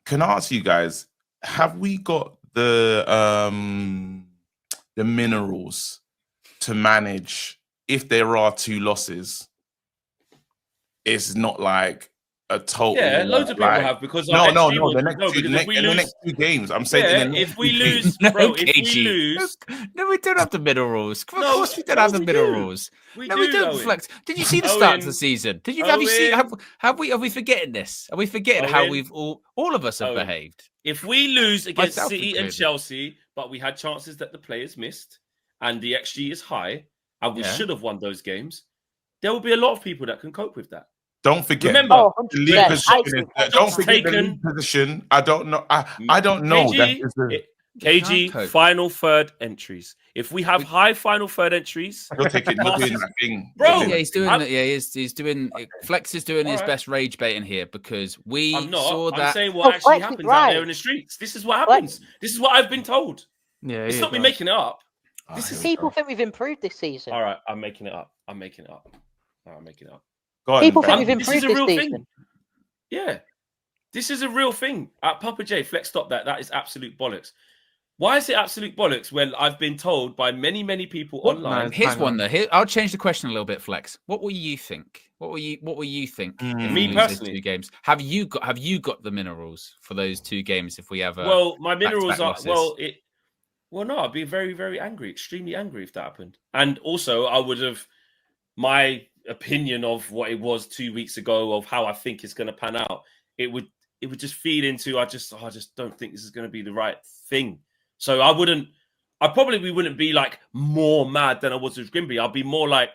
can I ask you guys, have we got the minerals to manage if there are 2 losses? It's not like a total loads of people have because no. the The next 2 games. I'm saying in the next if we 2 lose, games. bro, if we lose, no, we don't have the minerals. Of course, we don't have the minerals. We don't. Owen. Flex. Did you see the start of the season? Have you seen? Have we forgetting this? Are we forgetting how we've all of us have behaved? If we lose against Myself City included. and Chelsea, but we had chances that the players missed, and the XG is high, and we should have won those games, there will be a lot of people that can cope with that. Don't forget. Remember, the league position. Don't forget the league position. I don't know. I don't know. KG final third entries. If we have high final third entries, you're taking that thing, bro. Yeah, he's doing. He's doing. Flex is doing his best rage baiting here because saw that. I'm saying what actually happens out there in the streets. This is what happens. This is what I've been told. Yeah, it's not me making it up. People think we've improved this season. All right, I'm making it up. I'm making it up. People think we've improved this season. Thing. Yeah, this is a real thing. Papa J, Flex, stop that. That is absolute bollocks. Why is it absolute bollocks when I've been told by many people online? Here's one though. I'll change the question a little bit, Flex. What will you think? What will you think? Me personally, 2 games. Have you got the minerals for those 2 games? If we have my minerals are losses? No, I'd be very, very angry, extremely angry if that happened. And also, I would have my opinion of what it was 2 weeks ago of how I think it's going to pan out. It would just feed into I just don't think this is going to be the right thing. So I probably wouldn't be like more mad than I was with Grimby. I'll be more like,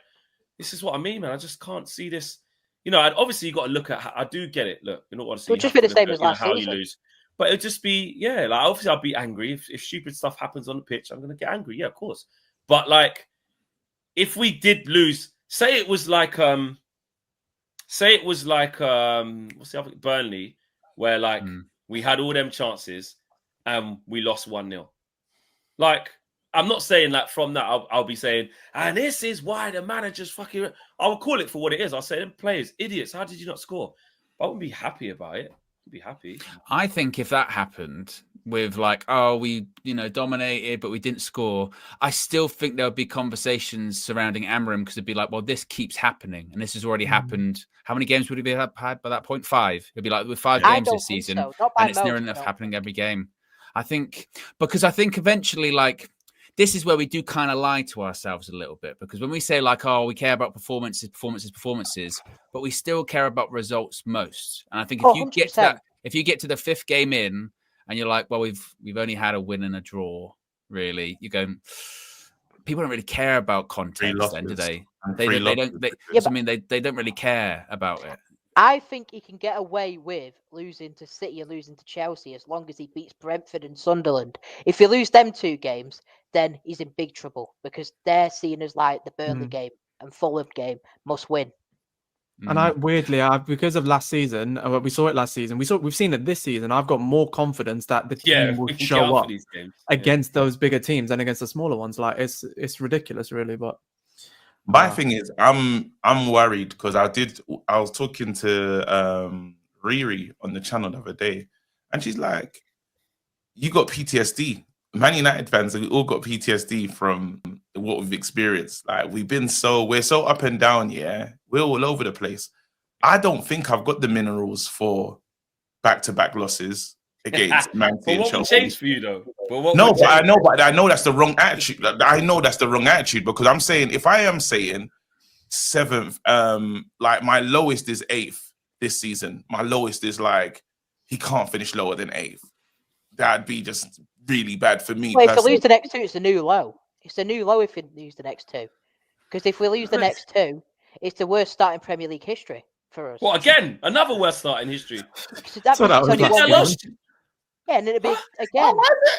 this is what I mean, man. I just can't see this. And obviously you got to look at. I do get it. Look, in all honesty, it'll just be the same as last season. You lose. But it'll just be, like obviously I'll be angry if stupid stuff happens on the pitch. I'm gonna get angry, yeah, of course. But like, if we did lose, say it was like what's the other Burnley, where like we had all them chances and we lost 1-0. Like, I'm not saying that from that I'll be saying, and this is why the manager's fucking. I'll call it for what it is. I'll say, them players, idiots. How did you not score? I wouldn't be happy about it. Be happy. I think if that happened with like, we dominated but we didn't score, I still think there would be conversations surrounding Amorim because it'd be like, well, this keeps happening and this has already happened. How many games would he have had by that point? 5. It'd be like with 5 games this season, and it's near enough happening every game. I think eventually, like, this is where we do kind of lie to ourselves a little bit, because when we say like, we care about performances, but we still care about results most. And I think if you get to that, if you get to the 5th game in and you're like, well, we've only had a win and a draw, really, you go, people don't really care about context then, do they? They don't really care about it. I think he can get away with losing to City and losing to Chelsea as long as he beats Brentford and Sunderland. If you lose them 2 games, then he's in big trouble because they're seen as like the Burnley game and Fulham game must win. And because of last season, we saw it last season. We've seen it this season. I've got more confidence that the team will show up against those bigger teams and against the smaller ones. Like it's ridiculous, really. But my thing is, I'm worried because I was talking to Riri on the channel the other day, and she's like, "You got PTSD." Man United fans, we all got PTSD from what we've experienced. Like we're so up and down, yeah. We're all over the place. I don't think I've got the minerals for back-to-back losses against Man City and Chelsea. What would change for you though? But I know that's the wrong attitude. I know that's the wrong attitude because I'm saying if I am saying 7th, like my lowest is 8th this season. My lowest is like he can't finish lower than 8th. That'd be just really bad for me. Well, if we lose the next 2, it's a new low. It's a new low if we lose the next 2. Because if we lose the next 2, it's the worst start in Premier League history for us. Well, again, another worst start in history. That's what I was Yeah, and it'll be again.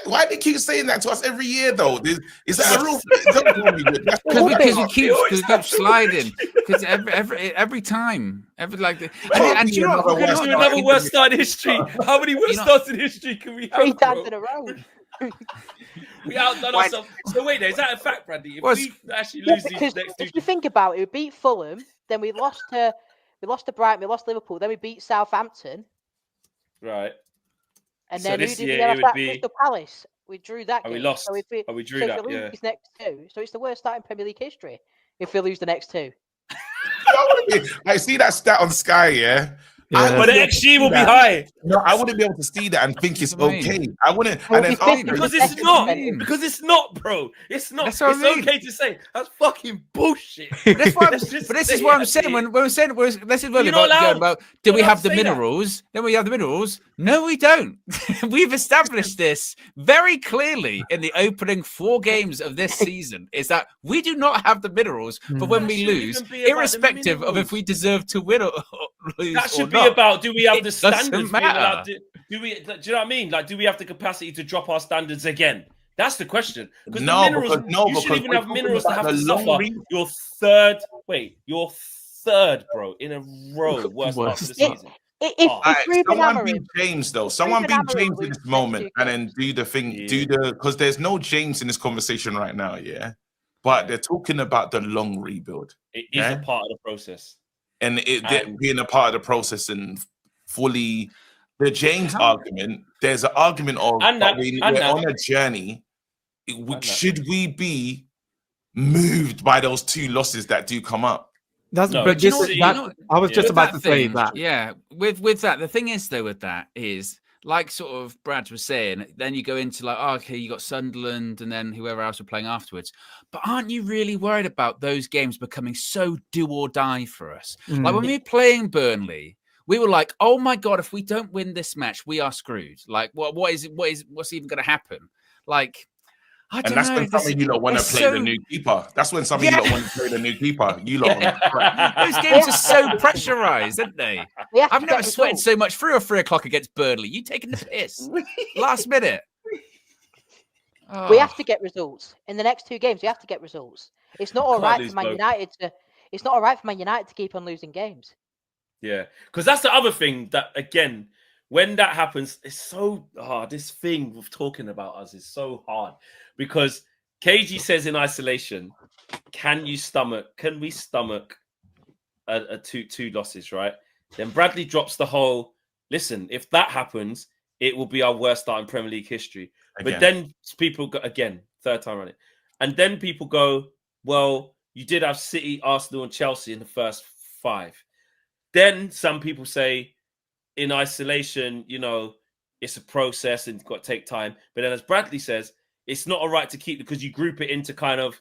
Why do they keep saying that to us every year, though? Is that a real thing? Because we keep sliding. Because every time, and you know we're going to do another worst start in history. How many worst starts in history can we have? 3 times in a row. We outdone ourselves. So wait, is that a fact, Brandy? If we actually lose these next 2, if you think about it, we beat Fulham, then we lost to Brighton, we lost Liverpool, then we beat Southampton. Right. And then who did we have that? Crystal Palace. We drew that game. We lost. So if we drew that. If we lose these next 2, so it's the worst start in Premier League history if we lose the next 2. I see that stat on Sky, yeah. But the XG will be high. No, I wouldn't be able to see that and think it's okay. I wouldn't. And then because it's not. Because it's not, bro. It's not. It's okay to say that's fucking bullshit. But this is what I'm saying. When we're saying this is really about do we have the minerals? Then we have the minerals. No, we don't. We've established this very clearly in the opening 4 games of this season. Is that we do not have the minerals, but when we lose, irrespective of if we deserve to win or lose, that should be about do we have the standards? Do we? Do you know what I mean? Like, do we have the capacity to drop our standards again? That's the question. Because you shouldn't even have minerals to have to suffer your third, bro, in a row. Worst of the season. Someone beat James though. Someone beat James in this moment, and then do the thing. Because there's no James in this conversation right now. Yeah, but they're talking about the long rebuild. It is a part of the process. And being a part of the process and fully the James argument, there's an argument of we're on a journey. Should we be moved by those 2 losses that do come up? I was just about to say that. Yeah, with that, the thing is though, with that is like sort of Brad was saying, then you go into like, okay, you got Sunderland and then whoever else are playing afterwards. But aren't you really worried about those games becoming so do or die for us? Like when we were playing Burnley, we were like, oh my God, if we don't win this match, we are screwed. Like, what's even going to happen? Like, I don't know. And that's when some of you lot want to play the new keeper. That's when some of you lot want to play the new keeper. You lot. Those games are so pressurized, aren't they? I've never sweated so much 3 or 3 o'clock against Burnley. You taking the piss last minute. We have to get results in the next 2 games. We have to get results. It's not all right for Man United to. It's not all right for Man United to keep on losing games. Yeah, because that's the other thing that again, when that happens, it's so hard. This thing of talking about us is so hard because KG says in isolation, can we stomach a 2 losses, right? Then Bradley drops the whole, listen, if that happens, it will be our worst start in Premier League history. Again. But then people go, again, 3rd time running. And then people go, well, you did have City, Arsenal and Chelsea in the first 5. Then some people say, in isolation, it's a process and it's got to take time. But then as Bradley says, it's not all right to keep because you group it into kind of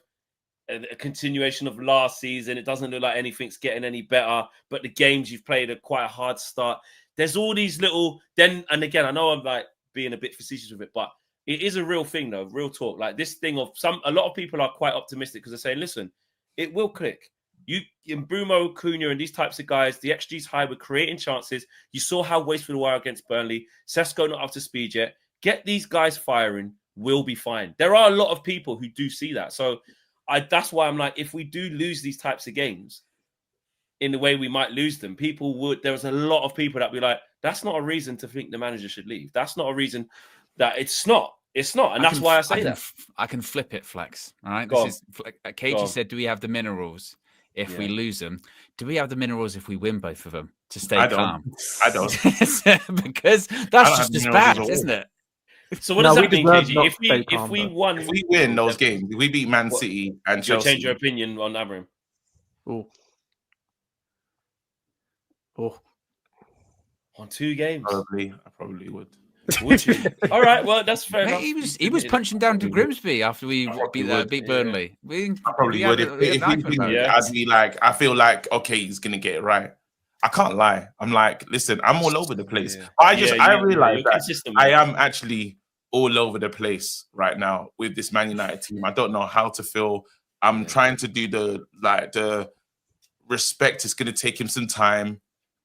a continuation of last season. It doesn't look like anything's getting any better, but the games you've played are quite a hard start. There's all these little and again, I know I'm like being a bit facetious with it, but it is a real thing though, real talk. Like this thing of a lot of people are quite optimistic because they're saying, listen, it will click. You in Brumo, Cunha, and these types of guys, the XG's high. We're creating chances. You saw how wasteful we were against Burnley. Sesko not up to speed yet. Get these guys firing. We'll be fine. There are a lot of people who do see that. So that's why I'm like, if we do lose these types of games in the way we might lose them, there's a lot of people that be like, that's not a reason to think the manager should leave. That's not a reason that it's not. It's not. And that's why I say that. I can flip it, Flex. All right. KG said, do we have the minerals? If we lose them, do we have the minerals if we win both of them to stay calm? I don't. Because that's just as bad, isn't it? So what does that mean, KG? If we win those games, if we beat Man City and Chelsea, you'll change your opinion on Amorim? On 2 games? I probably would. Would you? All right, well, that's fair enough. He was punching down to Grimsby after we beat Burnley. I probably would. I'd be like, I feel like, okay, he's going to get it right. I can't lie. I'm like, listen, I'm all over the place. Yeah. I realize that I am actually all over the place right now with this Man United team. I don't know how to feel. I'm trying to do the respect. It's going to take him some time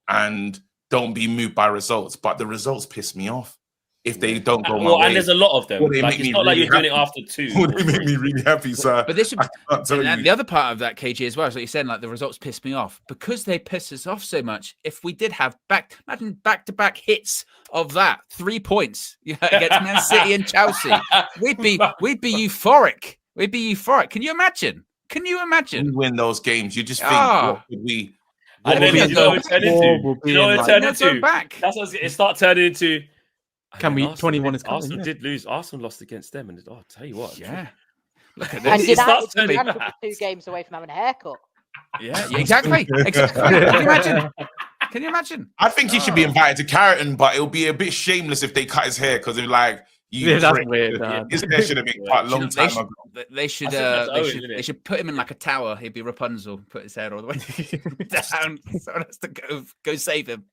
and don't be moved by results. But the results piss me off. If they don't go my way. And there's a lot of them. Like, it's not like you're doing it after 2. They make me really happy, sir. But this the other part of that, KG, as well, is what you're saying, like the results piss me off. Because they piss us off so much, if we did have back-to-back hits of that, 3 points against Man City and Chelsea, we'd be euphoric. We'd be euphoric. Can you imagine? We win those games. You just think, what could we... And then you know what it turned into? That's what it start turning into... Can we? 21 is coming. Arsenal did lose. Arsenal lost against them, and I'll tell you what. Yeah. Look at And this. United were 2 games away from having a haircut. Yeah, exactly. Can you imagine? Can you imagine? I think he should be invited to Carrington, but it'll be a bit shameless if they cut his hair because they're like, that's weird. His hair should have been cut a long time ago. They should put him in like a tower. He'd be Rapunzel. Put his hair all the way down. Someone has to go save him.